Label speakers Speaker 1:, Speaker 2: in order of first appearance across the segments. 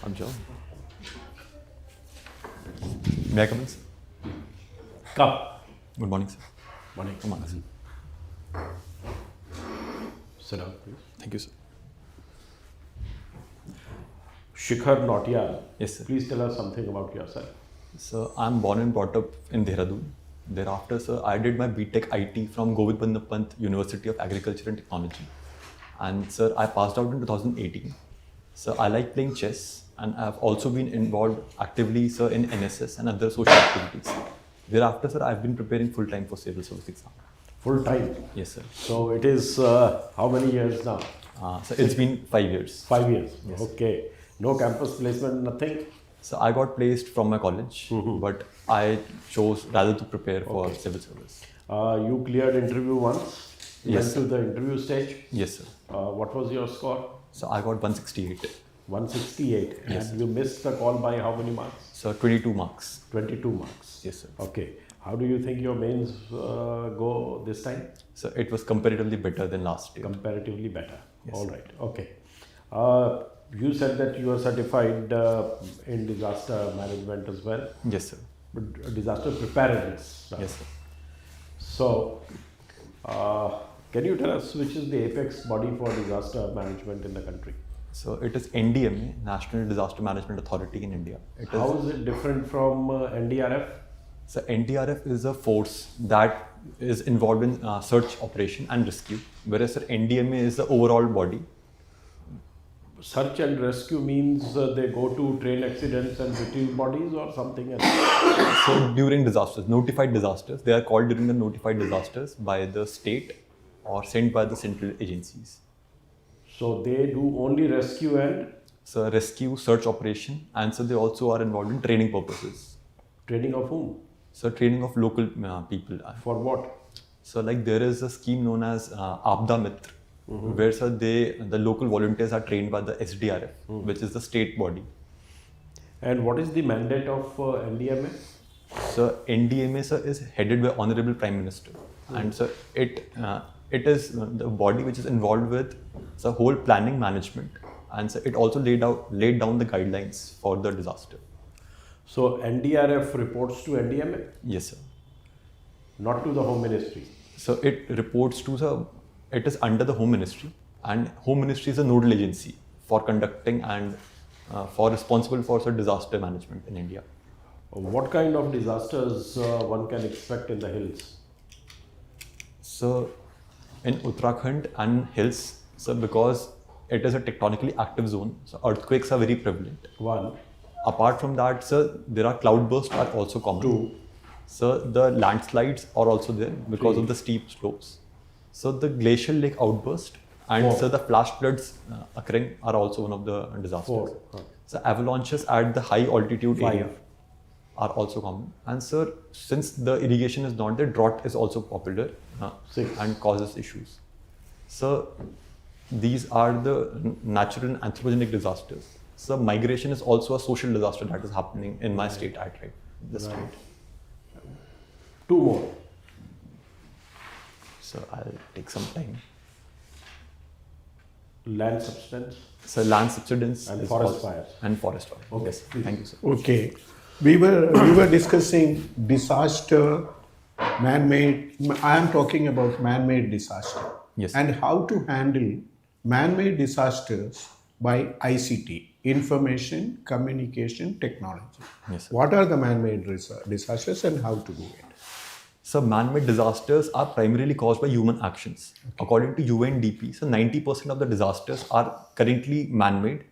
Speaker 1: I'm John. May I come in, sir?
Speaker 2: Come.
Speaker 1: Good morning, sir.
Speaker 2: Morning.
Speaker 1: Come on, sir.
Speaker 2: Sit down, please.
Speaker 1: Thank you, sir.
Speaker 2: SHIKHAR NAUTIYAL.
Speaker 1: Yes, sir.
Speaker 2: Please tell us something about yourself.
Speaker 1: So, I'm born and brought up in Dehradun. Thereafter, sir, I did my BTech IT from Govind Bandha Pant University of Agriculture and Technology. And, sir, I passed out in 2018. So, I like playing chess, and I've also been involved actively, sir, in NSS and other social activities. Thereafter, sir, I've been preparing full-time for civil service exam.
Speaker 2: Full time.
Speaker 1: Yes, sir.
Speaker 2: So it is how many years now?
Speaker 1: So, it's been 5 years.
Speaker 2: 5 years.
Speaker 1: Yes.
Speaker 2: Okay. No campus placement, nothing?
Speaker 1: So I got placed from my college, but I chose rather to prepare for civil service.
Speaker 2: You cleared interview once?
Speaker 1: Yes,
Speaker 2: Went to the interview stage?
Speaker 1: Yes, sir.
Speaker 2: What was your score?
Speaker 1: So I got 168.
Speaker 2: 168.
Speaker 1: Yes.
Speaker 2: And you missed the call by how many marks?
Speaker 1: So 22 marks.
Speaker 2: 22 marks.
Speaker 1: Yes, sir.
Speaker 2: Okay. How do you think your mains go this time?
Speaker 1: So it was comparatively better than last year.
Speaker 2: Comparatively better.
Speaker 1: Yes.
Speaker 2: All right. Okay. You said that you are certified in disaster management as well.
Speaker 1: Yes, sir.
Speaker 2: But disaster preparedness.
Speaker 1: Yes, sir.
Speaker 2: So, can you tell us which is the apex body for disaster management in the country?
Speaker 1: So it is NDMA, National Disaster Management Authority in India.
Speaker 2: How is it different from NDRF?
Speaker 1: So NDRF is a force that is involved in search, operation and rescue, whereas sir, NDMA is the overall body.
Speaker 2: Search and rescue means they go to train accidents and retrieve bodies or something else?
Speaker 1: So during disasters, notified disasters, they are called during the notified disasters by the state or sent by the central agencies.
Speaker 2: So they do only rescue and?
Speaker 1: So rescue, search operation, and so they also are involved in training purposes.
Speaker 2: Training of whom?
Speaker 1: So training of local people.
Speaker 2: For what?
Speaker 1: So like there is a scheme known as Aapda Mitra, where sir, the local volunteers are trained by the SDRF, which is the state body.
Speaker 2: And what is the mandate of NDMA?
Speaker 1: So NDMA sir, is headed by Honorable Prime Minister, and so it is the body which is involved with the whole planning management, and so it also laid down the guidelines for the disaster.
Speaker 2: So NDRF reports to NDMA?
Speaker 1: Yes, sir.
Speaker 2: Not to the Home Ministry?
Speaker 1: So it reports to the, it is under the Home Ministry, and Home Ministry is a nodal agency for conducting and for responsible for disaster management in India.
Speaker 2: What kind of disasters one can expect in the hills?
Speaker 1: So in Uttarakhand and hills, so because it is a tectonically active zone, so earthquakes are very prevalent.
Speaker 2: One.
Speaker 1: Apart from that, sir, there are cloud bursts are also common.
Speaker 2: Two.
Speaker 1: So the landslides are also there because of the steep slopes. So the glacial lake outburst and
Speaker 2: Four.
Speaker 1: so the flash floods occurring are also one of the disasters.
Speaker 2: Four.
Speaker 1: So avalanches at the high altitude
Speaker 2: Five.
Speaker 1: area are also common. And sir, since the irrigation is not there, drought is also popular
Speaker 2: Six.
Speaker 1: and causes issues. So these are the natural and anthropogenic disasters. So migration is also a social disaster that is happening in my state at this
Speaker 2: Right.
Speaker 1: state.
Speaker 2: Two more.
Speaker 1: So I'll take some time.
Speaker 2: Land subsidence
Speaker 1: So land subsidence
Speaker 2: and
Speaker 1: is
Speaker 2: forest
Speaker 1: also-
Speaker 2: fires.
Speaker 1: and forest fire.
Speaker 2: Okay,
Speaker 1: Yes.
Speaker 2: please.
Speaker 1: Thank you, sir.
Speaker 3: Okay, we were discussing disaster, man-made. I am talking about man-made disaster.
Speaker 1: Yes.
Speaker 3: And how to handle man-made disasters by ICT, information communication technology.
Speaker 1: Yes, sir.
Speaker 3: What are the man-made disasters and how to do it?
Speaker 1: So man-made disasters are primarily caused by human actions. According to UNDP, so 90% of the disasters are currently man-made,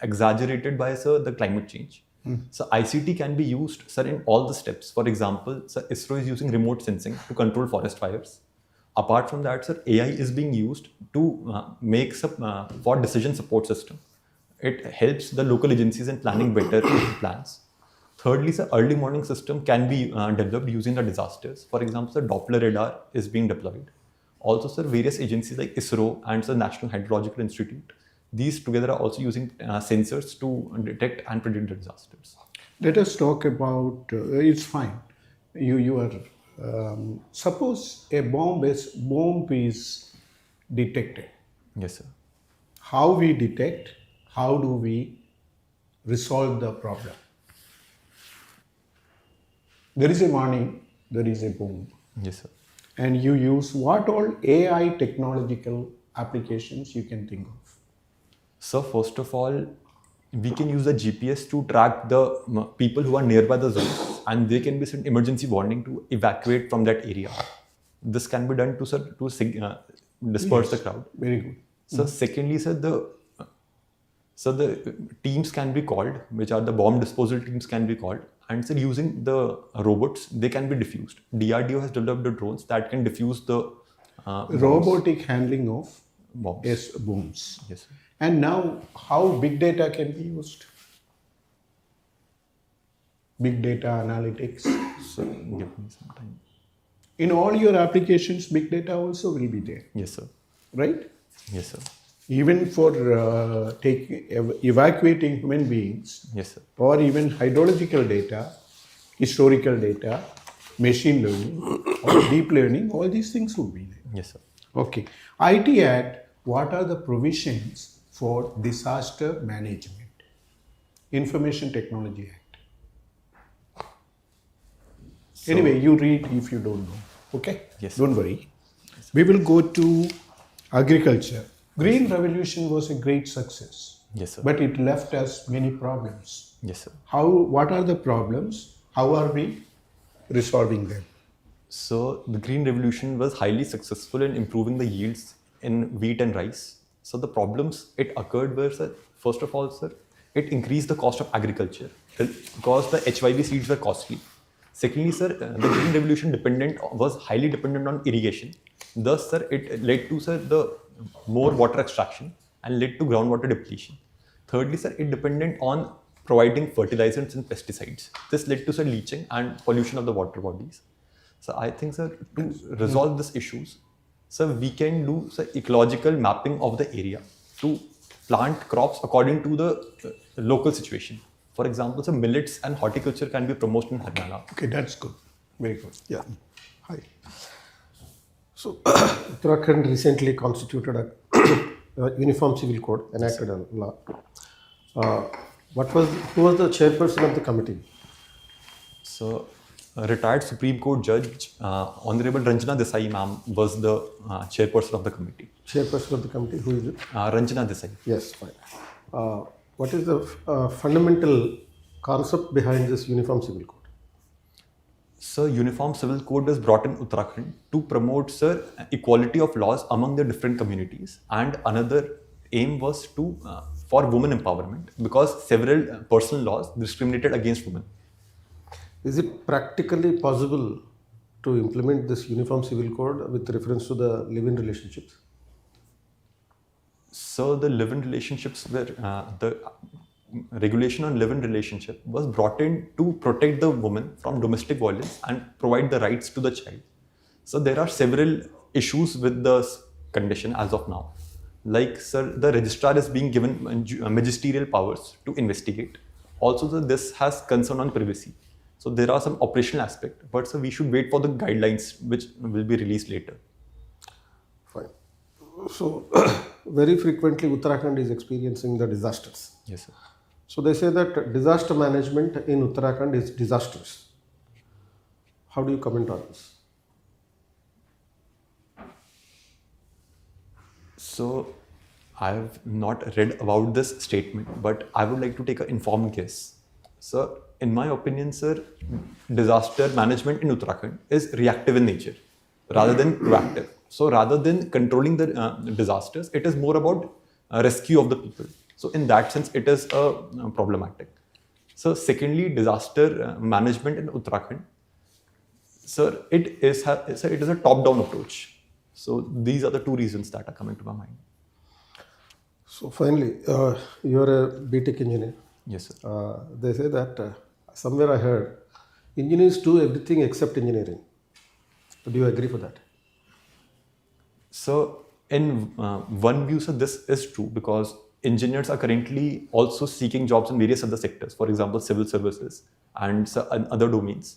Speaker 1: exaggerated by the climate change. So ICT can be used, sir, in all the steps. For example, sir, ISRO is using remote sensing to control forest fires. Apart from that, sir, AI is being used to make for decision support system. It helps the local agencies in planning better plans. Thirdly, the early warning system can be developed using the disasters. For example, the Doppler radar is being deployed. Also, sir, various agencies like ISRO and the National Hydrological Institute, these together are also using sensors to detect and predict the disasters.
Speaker 3: Let us talk about, it's fine. You are, suppose a bomb is detected.
Speaker 1: Yes, sir.
Speaker 3: How we detect, how do we resolve the problem. There is a warning, there is a boom.
Speaker 1: Yes, sir.
Speaker 3: And you use what all AI technological applications you can think of?
Speaker 1: So first of all, we can use the GPS to track the people who are nearby the zones, and they can be sent emergency warning to evacuate from that area. This can be done to disperse the crowd.
Speaker 3: Very good.
Speaker 1: So secondly, sir, the teams can be called, which are the bomb disposal teams can be called, and sir, using the robots, they can be diffused. DRDO has developed the drones that can diffuse the
Speaker 3: Robotic handling of
Speaker 1: bombs.
Speaker 3: yes, booms.
Speaker 1: Yes, sir.
Speaker 3: And now, how big data can be used? Big data analytics.
Speaker 1: So give me some time.
Speaker 3: In all your applications, big data also will be there,
Speaker 1: Yes, sir.
Speaker 3: right?
Speaker 1: Yes, sir.
Speaker 3: Even for evacuating human beings,
Speaker 1: Yes, sir.
Speaker 3: or even hydrological data, historical data, machine learning, or deep learning, all these things would be there.
Speaker 1: Yes, sir.
Speaker 3: Okay. IT Act, what are the provisions for disaster management? Information Technology Act. Anyway, you read if you don't know. Okay?
Speaker 1: Yes,
Speaker 3: Don't worry. We will go to agriculture. Green Revolution was a great success.
Speaker 1: Yes, sir.
Speaker 3: But it left us many problems.
Speaker 1: Yes, sir.
Speaker 3: What are the problems? How are we resolving them?
Speaker 1: So the Green Revolution was highly successful in improving the yields in wheat and rice. So the problems it occurred were, sir, first of all, sir, it increased the cost of agriculture because the HYV seeds were costly. Secondly, sir, the Green Revolution was highly dependent on irrigation. Thus, sir, it led to, sir, the more water extraction and led to groundwater depletion. Thirdly, sir, it depended on providing fertilizers and pesticides. This led to, sir, leaching and pollution of the water bodies. So I think, sir, to resolve these issues, sir, we can do, sir, ecological mapping of the area to plant crops according to the local situation. For example, sir, millets and horticulture can be promoted in Haryana.
Speaker 3: Okay, that's good. Very good. Yeah. Hi.
Speaker 4: So, Uttarakhand recently constituted a uniform civil code, enacted a law. Who was the chairperson of the committee?
Speaker 1: So, retired Supreme Court Judge Honorable Ranjana Desai ma'am was the chairperson of the committee.
Speaker 4: Chairperson of the committee, who is it?
Speaker 1: Ranjana Desai.
Speaker 4: Yes, fine. What is the fundamental concept behind this uniform civil code?
Speaker 1: So, Uniform Civil Code was brought in Uttarakhand to promote, sir, equality of laws among the different communities. And another aim was to for women empowerment because several personal laws discriminated against women.
Speaker 4: Is it practically possible to implement this uniform civil code with reference to the live-in relationships?
Speaker 1: So the live-in relationships were the regulation on live-in relationship was brought in to protect the woman from domestic violence and provide the rights to the child. So there are several issues with the condition as of now. Like, sir, the registrar is being given magisterial powers to investigate. Also, sir, this has concern on privacy. So there are some operational aspects, but sir, we should wait for the guidelines which will be released later.
Speaker 4: Fine. So, very frequently Uttarakhand is experiencing the disasters.
Speaker 1: Yes, sir.
Speaker 4: So they say that disaster management in Uttarakhand is disastrous. How do you comment on this?
Speaker 1: So I have not read about this statement, but I would like to take an informed guess. So in my opinion, sir, disaster management in Uttarakhand is reactive in nature rather than proactive. So rather than controlling the disasters, it is more about rescue of the people. So in that sense, it is problematic. So secondly, disaster management in Uttarakhand, sir, it is a top-down approach. So these are the two reasons that are coming to my mind.
Speaker 4: So finally, you are a BTech engineer.
Speaker 1: Yes, sir.
Speaker 4: They say that somewhere I heard engineers do everything except engineering. Do you agree for that?
Speaker 1: So in one view, sir, this is true because engineers are currently also seeking jobs in various other sectors, for example, civil services and other domains.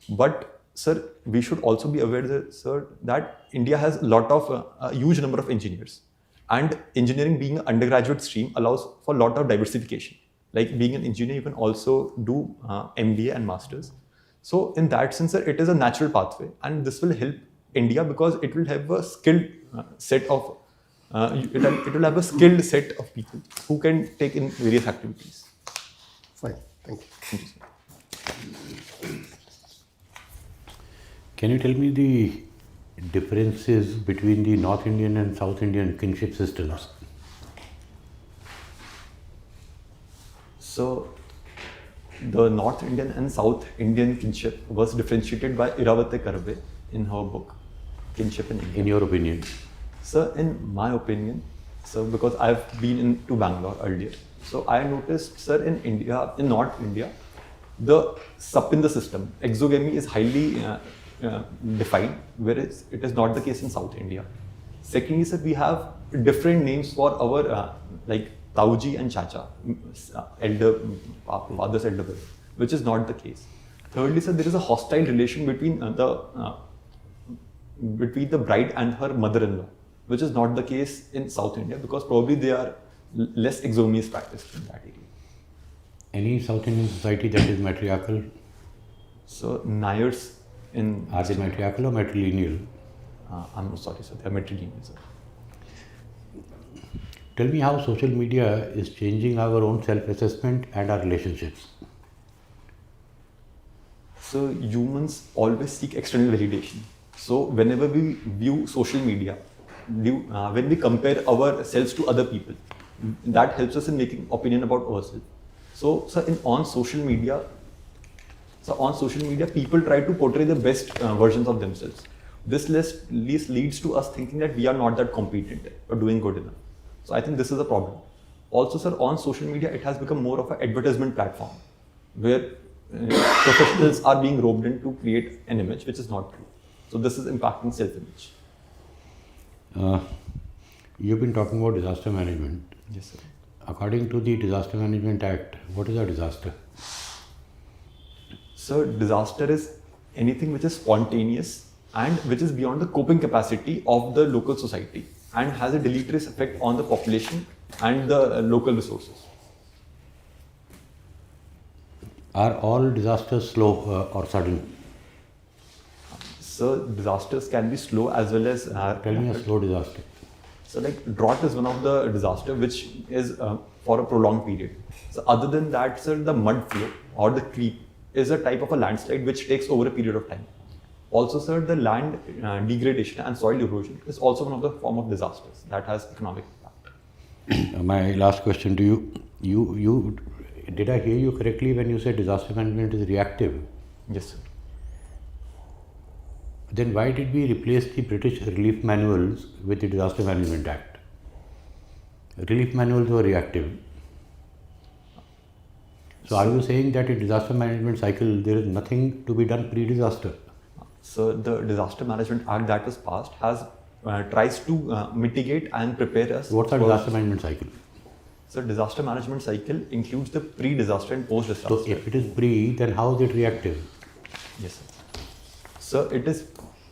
Speaker 1: But sir, we should also be aware that, sir, that India has a huge number of engineers, and engineering being an undergraduate stream allows for a lot of diversification. Like being an engineer, you can also do MBA and masters. So in that sense, sir, it is a natural pathway, and this will help India because it will have a skilled set of it will have a skilled set of people who can take in various activities.
Speaker 4: Fine. Thank you.
Speaker 1: Thank you, sir.
Speaker 5: Can you tell me the differences between the North Indian and South Indian kinship systems?
Speaker 1: So, the North Indian and South Indian kinship was differentiated by Iravate Karve in her book, Kinship in India.
Speaker 5: In your opinion?
Speaker 1: So, in my opinion, so because I've been to Bangalore earlier, so I noticed, sir, in India, in North India, the Sapinda system, exogamy is highly defined, whereas it is not the case in South India. Secondly, sir, we have different names for our like Tauji and Chacha, elder, father's elder brother, which is not the case. Thirdly, sir, there is a hostile relation between the bride and her mother-in-law, which is not the case in South India because probably they are less exogamy is practiced in that area.
Speaker 5: Any South Indian society that is matriarchal?
Speaker 1: So Nayars in
Speaker 5: Are they matriarchal or matrilineal?
Speaker 1: I'm sorry, sir, they are matrilineal, sir.
Speaker 5: Tell me how social media is changing our own self-assessment and our relationships.
Speaker 1: So humans always seek external validation. So whenever we view social media, when we compare ourselves to other people, that helps us in making opinion about ourselves. So, on social media, people try to portray the best versions of themselves. This leads to us thinking that we are not that competent or doing good enough. So I think this is a problem. Also, sir, on social media, it has become more of an advertisement platform where professionals are being roped in to create an image which is not true. So this is impacting self-image.
Speaker 5: You've been talking about disaster management.
Speaker 1: Yes, sir.
Speaker 5: According to the Disaster Management Act, what is a disaster?
Speaker 1: So disaster is anything which is spontaneous and which is beyond the coping capacity of the local society and has a deleterious effect on the population and the local resources.
Speaker 5: Are all disasters slow or sudden?
Speaker 1: So disasters can be slow as well as
Speaker 5: Tell me a slow disaster.
Speaker 1: So like drought is one of the disaster which is for a prolonged period. So other than that, sir, the mud flow or the creep is a type of a landslide which takes over a period of time. Also, sir, the land degradation and soil erosion is also one of the form of disasters that has economic impact.
Speaker 5: My last question to you, did I hear you correctly when you said disaster management is reactive?
Speaker 1: Yes, sir.
Speaker 5: Then why did we replace the British relief manuals with the Disaster Management Act? Relief manuals were reactive. So are you saying that in disaster management cycle there is nothing to be done pre-disaster?
Speaker 1: So the Disaster Management Act that was passed has tries to mitigate and prepare us.
Speaker 5: What's a disaster management cycle?
Speaker 1: So disaster management cycle includes the pre-disaster and post-disaster.
Speaker 5: So if it is pre, then how is it reactive?
Speaker 1: Yes, sir. So it is,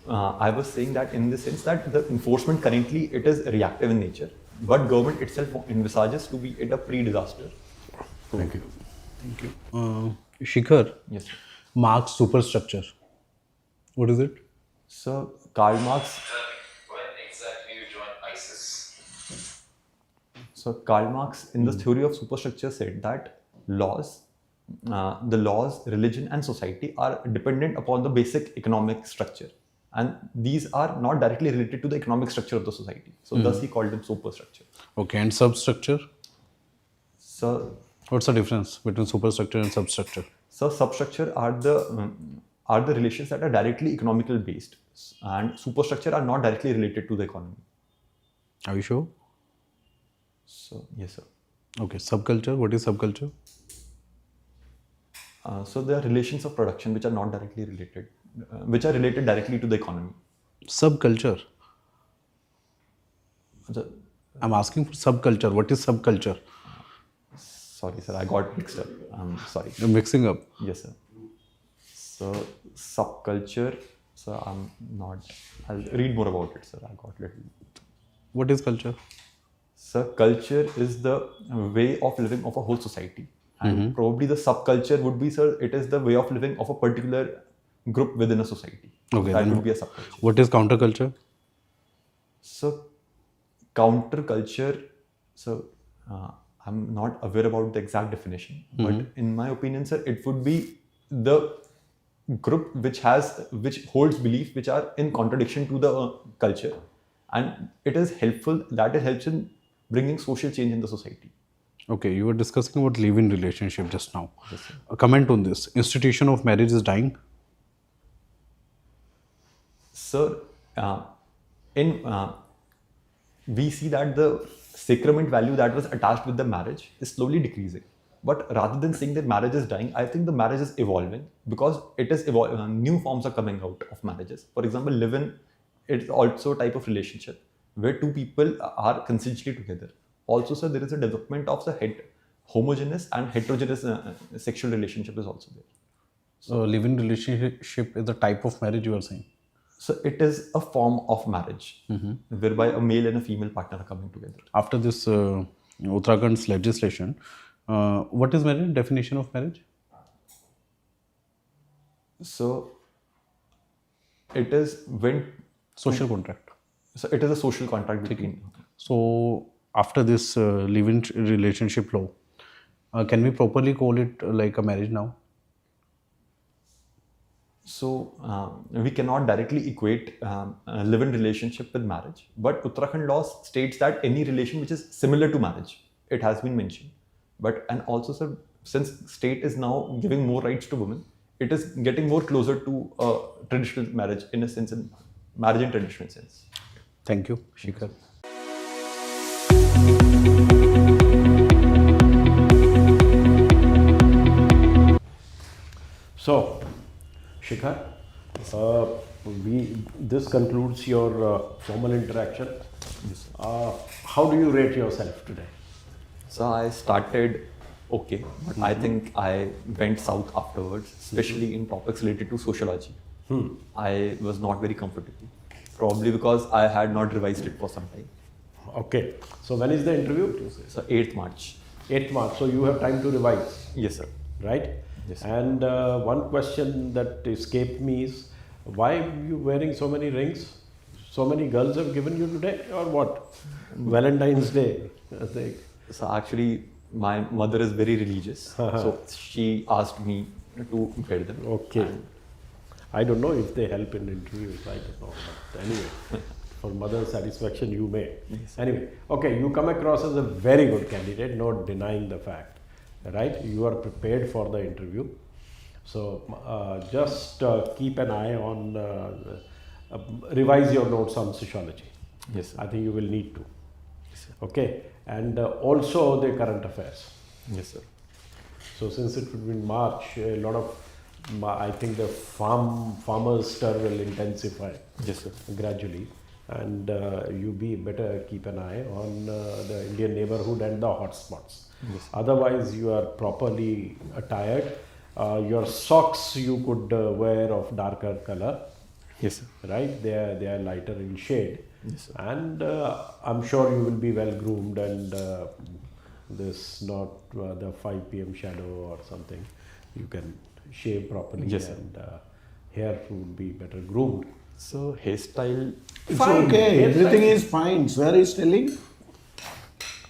Speaker 1: I was saying that in the sense that the enforcement currently it is reactive in nature, but government itself envisages to be at a pre-disaster.
Speaker 5: Thank you.
Speaker 6: Thank you. Shikhar,
Speaker 1: Yes, sir.
Speaker 6: Marx superstructure. What is it?
Speaker 1: So Karl Marx.
Speaker 7: When exactly you joined ISIS?
Speaker 1: So Karl Marx in the theory of superstructure said that laws, the laws, religion and society are dependent upon the basic economic structure. And these are not directly related to the economic structure of the society. So thus he called them superstructure.
Speaker 6: Okay, and substructure?
Speaker 1: So,
Speaker 6: What's the difference between superstructure and substructure?
Speaker 1: so substructure are the relations that are directly economical based, and superstructure are not directly related to the economy.
Speaker 6: Are you sure?
Speaker 1: So yes, sir.
Speaker 6: Okay, subculture. What is subculture?
Speaker 1: So there are relations of production which are not directly related, which are related directly to the economy.
Speaker 6: Subculture.
Speaker 1: The-
Speaker 6: I'm asking for subculture. What is subculture?
Speaker 1: Sorry, sir, I got mixed up. Sorry.
Speaker 6: You're mixing up.
Speaker 1: Yes, sir. So subculture. So I'm not. I'll read more about it, sir. I got little.
Speaker 6: What is culture?
Speaker 1: So culture is the way of living of a whole society. And probably the subculture would be, sir, it is the way of living of a particular group within a society.
Speaker 6: Okay,
Speaker 1: That
Speaker 6: then
Speaker 1: would be a subculture.
Speaker 6: what is counterculture?
Speaker 1: So, counterculture, so I'm not aware about the exact definition, but in my opinion, sir, it would be the group which holds beliefs which are in contradiction to the culture, and it is helpful, that it helps in bringing social change in the society.
Speaker 6: Okay, you were discussing about live-in relationship just now. A comment on this. Institution of marriage is dying.
Speaker 1: Sir, we see that the sacrament value that was attached with the marriage is slowly decreasing. But rather than saying that marriage is dying, I think the marriage is evolving, because it is new forms are coming out of marriages. For example, live-in, it's also a type of relationship where two people are consensually together. Also, sir, there is a development of the homogeneous and heterogeneous sexual relationship is also there.
Speaker 6: So live-in relationship is the type of marriage you are saying.
Speaker 1: So it is a form of marriage whereby a male and a female partner are coming together.
Speaker 6: After this Uttarakhand's legislation, what is marriage? Definition of marriage?
Speaker 1: So it is when
Speaker 6: Social contract.
Speaker 1: so it is a social contract between.
Speaker 6: So after this live-in relationship law, can we properly call it like a marriage now?
Speaker 1: So we cannot directly equate a live-in relationship with marriage, but Uttarakhand law states that any relation which is similar to marriage, it has been mentioned. But and also, sir, since state is now giving more rights to women, it is getting more closer to traditional marriage in a sense, in marriage in traditional sense.
Speaker 6: Thank you, Shikhar.
Speaker 2: So, Shikhar, this concludes your formal interaction. How do you rate yourself today?
Speaker 1: So I started okay, but I think I went south afterwards, especially in topics related to sociology. I was not very comfortable, probably because I had not revised it for some time.
Speaker 2: Okay. So when is the interview?
Speaker 1: So 8th March.
Speaker 2: 8th March. So you have time to revise,
Speaker 1: Yes, sir.
Speaker 2: right?
Speaker 1: Yes, sir.
Speaker 2: And one question that escaped me is, why are you wearing so many rings? So many girls have given you today, or what? Valentine's Day.
Speaker 1: So actually, my mother is very religious, so she asked me to wear them.
Speaker 2: Okay. I don't know if they help in interviews, I don't know. But anyway, for mother's satisfaction, you may.
Speaker 1: Yes.
Speaker 2: Anyway, okay, you come across as a very good candidate, not denying the fact, right? You are prepared for the interview. So just keep an eye on, revise your notes on sociology.
Speaker 1: Yes, sir.
Speaker 2: I think you will need to. Okay, and also the current affairs.
Speaker 1: Yes, sir.
Speaker 2: So since it will be in March, a lot of, I think the farmers stir will intensify
Speaker 1: Yes, sir.
Speaker 2: gradually, and you better keep an eye on the Indian neighborhood and the hotspots.
Speaker 1: Yes.
Speaker 2: Otherwise, you are properly attired. Your socks you could wear of darker color,
Speaker 1: Yes, sir.
Speaker 2: right? They are lighter in shade.
Speaker 1: Yes, sir.
Speaker 2: And I'm sure you will be well groomed, and this not the 5 p.m. shadow or something. You can shave properly,
Speaker 1: Yes, sir.
Speaker 2: and hair would be better groomed.
Speaker 1: So hairstyle.
Speaker 3: It's
Speaker 2: Fine.
Speaker 3: okay.
Speaker 2: Yes,
Speaker 3: Everything
Speaker 2: fine.
Speaker 3: is fine. Sir is telling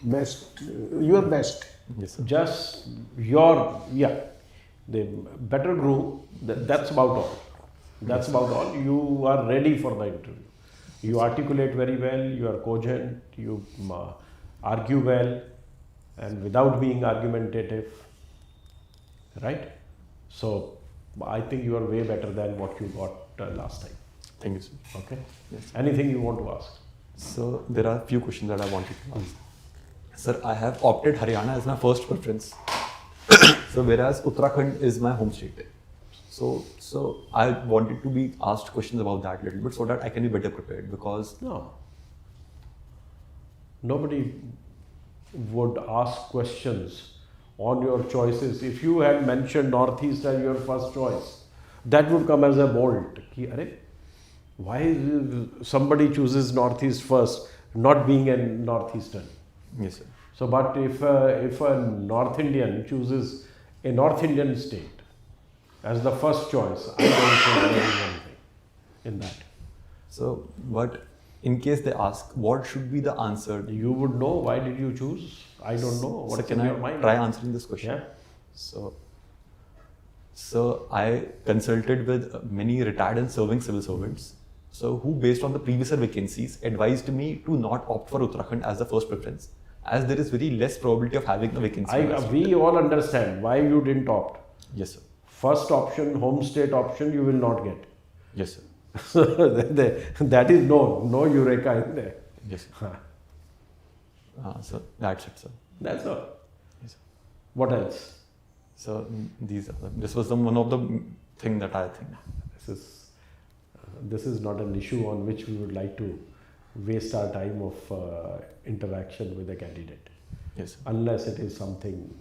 Speaker 3: best. Your best.
Speaker 1: Yes, sir.
Speaker 2: Just the better groom. That's about all. That's about all. You are ready for the interview. You articulate very well. You are cogent. You argue well, and without being argumentative. Right? So I think you are way better than what you got last time.
Speaker 1: Thank you, sir.
Speaker 2: Okay.
Speaker 1: Yes.
Speaker 2: Anything you want to ask?
Speaker 1: So there are a few questions that I wanted to ask. Sir, I have opted Haryana as my first preference. So whereas Uttarakhand is my home state. So I wanted to be asked questions about that a little bit so that I can be better prepared, because
Speaker 2: No. Nobody would ask questions on your choices. If you had mentioned Northeast as your first choice, that would come as a bolt. Why somebody chooses Northeast first, not being a Northeastern?
Speaker 1: yes, sir.
Speaker 2: So, but if a North Indian chooses a North Indian state as the first choice, I don't think there is anything in that.
Speaker 1: So, but in case they ask, what should be the answer?
Speaker 2: You would know why did you choose? I don't know.
Speaker 1: So
Speaker 2: What's
Speaker 1: can
Speaker 2: in
Speaker 1: I
Speaker 2: your mind?
Speaker 1: try answering this question?
Speaker 2: Yeah.
Speaker 1: So I consulted with many retired and serving civil servants. So who, based on the previous vacancies, advised me to not opt for Uttarakhand as the first preference, as there is very less probability of having a vacancy.
Speaker 2: We all understand why you didn't opt.
Speaker 1: Yes, sir.
Speaker 2: First option, home state option, you will not get.
Speaker 1: Yes, sir.
Speaker 2: So that is no eureka in there.
Speaker 1: Yes, sir. So that's it, sir.
Speaker 2: That's all.
Speaker 1: Yes, sir.
Speaker 2: What else?
Speaker 1: So this was one of the thing that I think.
Speaker 2: This is not an issue on which we would like to waste our time of interaction with a candidate,
Speaker 1: Yes, sir.
Speaker 2: unless it is something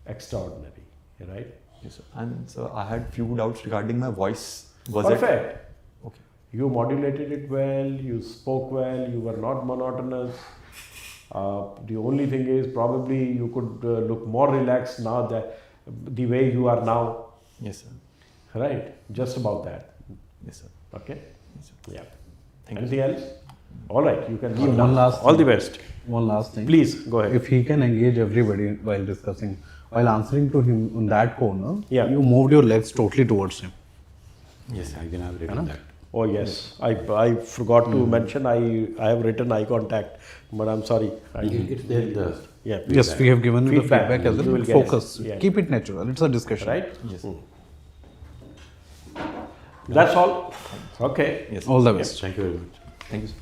Speaker 2: extraordinary, right?
Speaker 1: Yes, sir. And so I had few doubts regarding my voice. Was
Speaker 2: Perfect.
Speaker 1: it okay?
Speaker 2: You modulated it well, you spoke well, you were not monotonous. The only thing is probably you could look more relaxed now that the way you are now,
Speaker 1: Yes, sir.
Speaker 2: right? Just about that.
Speaker 1: Yes, sir.
Speaker 2: Okay?
Speaker 1: Yes, sir.
Speaker 2: Yeah.
Speaker 1: Thank you.
Speaker 2: Anything else? All right, you can leave
Speaker 6: One
Speaker 2: now.
Speaker 6: last
Speaker 2: All the
Speaker 6: thing.
Speaker 2: best.
Speaker 6: One last thing.
Speaker 2: Please, go ahead.
Speaker 6: If he can engage everybody while discussing, while answering to him in that corner,
Speaker 2: Yeah.
Speaker 6: you moved your legs totally towards him.
Speaker 5: Yes, I can have written that.
Speaker 2: Oh yes, I forgot to mention I have written eye contact, but I'm sorry.
Speaker 5: It's there in the
Speaker 2: Yeah.
Speaker 6: Yes, we have given you the
Speaker 2: Feedback.
Speaker 6: feedback as
Speaker 2: You
Speaker 6: well.
Speaker 2: will get it.
Speaker 6: Focus.
Speaker 2: Yeah.
Speaker 6: Keep it natural. It's a discussion.
Speaker 2: Right?
Speaker 1: Yes.
Speaker 2: That's all. Okay.
Speaker 1: Yes.
Speaker 6: All the best.
Speaker 5: Thank you very much.
Speaker 1: Thank you, sir.